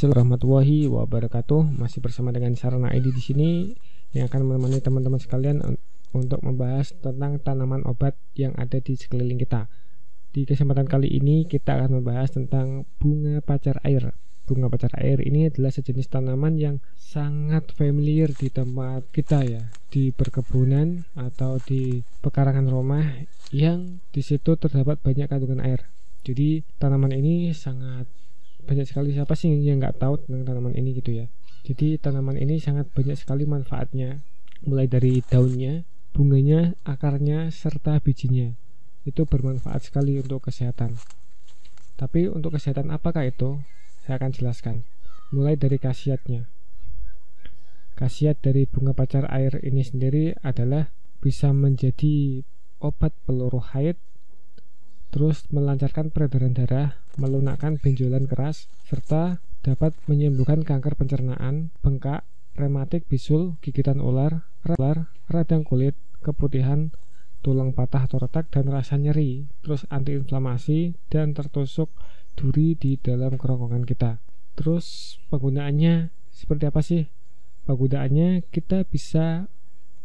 warahmatullahi wabarakatuh. Masih bersama dengan Sarana ID di sini yang akan menemani teman-teman sekalian untuk membahas tentang tanaman obat yang ada di sekeliling kita. Di kesempatan kali ini kita akan membahas tentang bunga pacar air. Bunga pacar air ini adalah sejenis tanaman yang sangat familiar di tempat kita ya, di perkebunan atau di pekarangan rumah yang di situ terdapat banyak kandungan air. Jadi tanaman ini sangat banyak sekali, siapa sih yang nggak tahu tentang tanaman ini gitu ya. Jadi tanaman ini sangat banyak sekali manfaatnya, mulai dari daunnya, bunganya, akarnya, serta bijinya. Itu bermanfaat sekali untuk kesehatan. Tapi untuk kesehatan apakah itu? Saya akan jelaskan. Mulai dari khasiatnya. Khasiat dari bunga pacar air ini sendiri adalah bisa menjadi obat peluru haid, terus melancarkan peredaran darah, melunakkan benjolan keras, serta dapat menyembuhkan kanker pencernaan, bengkak, rematik, bisul, gigitan ular, radang kulit, keputihan, tulang patah atau retak, dan rasa nyeri, terus antiinflamasi dan tertusuk duri di dalam kerongkongan kita. Terus penggunaannya seperti apa sih? Penggunaannya kita bisa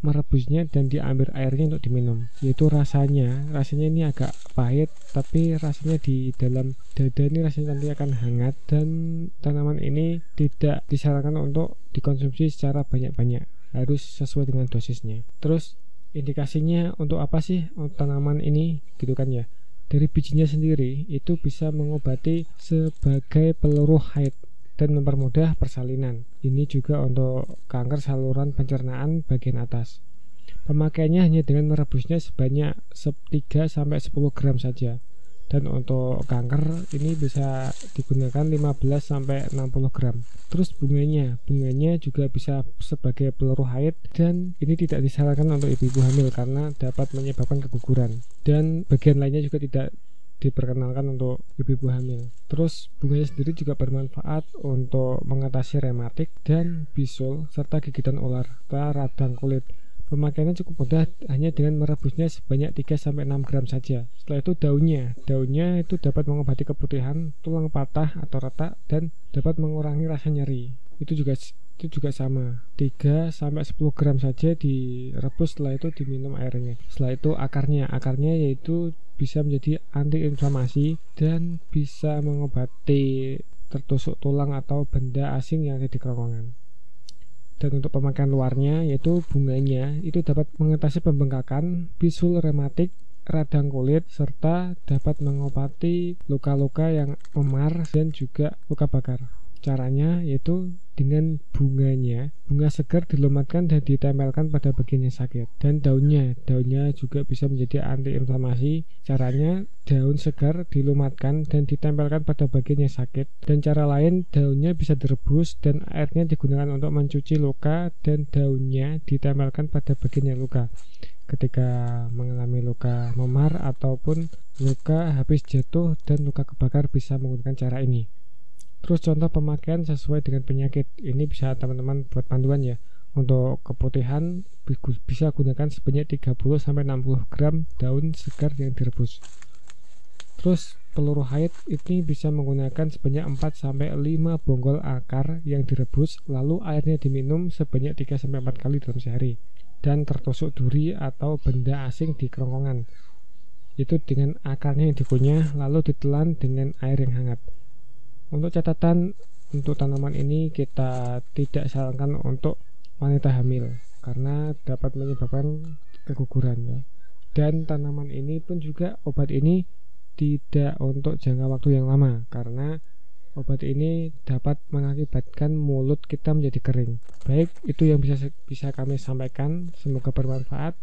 merebusnya dan diambil airnya untuk diminum. Yaitu rasanya ini agak pahit, tapi rasanya di dalam dada ini rasanya nanti akan hangat, dan tanaman ini tidak disarankan untuk dikonsumsi secara banyak-banyak, harus sesuai dengan dosisnya. Terus indikasinya untuk apa sih untuk tanaman ini gitu kan ya. Dari bijinya sendiri itu bisa mengobati sebagai peluru haid dan mempermudah persalinan. Ini juga untuk kanker saluran pencernaan bagian atas. Pemakaiannya hanya dengan merebusnya sebanyak 3-10 gram saja. Dan untuk kanker ini bisa digunakan 15-60 gram. Terus bunganya juga bisa sebagai peluru haid, dan ini tidak disarankan untuk ibu-ibu hamil karena dapat menyebabkan keguguran. Dan bagian lainnya juga tidak diperkenalkan untuk ibu-ibu hamil. Terus bunganya sendiri juga bermanfaat untuk mengatasi rematik dan bisul serta gigitan ular serta radang kulit. Pemakaiannya cukup mudah, hanya dengan merebusnya sebanyak 3-6 gram saja. Setelah itu daunnya itu dapat mengobati keputihan, tulang patah atau retak, dan dapat mengurangi rasa nyeri. Itu juga sama, 3-10 gram saja direbus, setelah itu diminum airnya. Setelah itu akarnya yaitu bisa menjadi antiinflamasi dan bisa mengobati tertusuk tulang atau benda asing yang ada di kerongkongan. Dan untuk pemakaian luarnya yaitu bunganya itu dapat mengatasi pembengkakan, bisul, rematik, radang kulit, serta dapat mengobati luka-luka yang memar dan juga luka bakar. Caranya yaitu dengan bunga segar dilumatkan dan ditempelkan pada bagian yang sakit. Dan daunnya juga bisa menjadi antiinflamasi. Caranya daun segar dilumatkan dan ditempelkan pada bagian yang sakit. Dan cara lain, daunnya bisa direbus dan airnya digunakan untuk mencuci luka, dan daunnya ditempelkan pada bagian yang luka. Ketika mengalami luka memar ataupun luka habis jatuh dan luka kebakar bisa menggunakan cara ini. Terus contoh pemakaian sesuai dengan penyakit. Ini bisa teman-teman buat panduan ya. Untuk keputihan bisa gunakan sebanyak 30-60 gram daun segar yang direbus. Terus peluru haid ini bisa menggunakan sebanyak 4-5 bonggol akar yang direbus, lalu airnya diminum sebanyak 3-4 kali dalam sehari. Dan tertusuk duri atau benda asing di kerongkongan, itu dengan akarnya yang dikunyah lalu ditelan dengan air yang hangat. Untuk catatan, untuk tanaman ini kita tidak sarankan untuk wanita hamil karena dapat menyebabkan keguguran ya. Dan tanaman ini pun juga, obat ini tidak untuk jangka waktu yang lama karena obat ini dapat mengakibatkan mulut kita menjadi kering. Baik, itu yang bisa kami sampaikan. Semoga bermanfaat.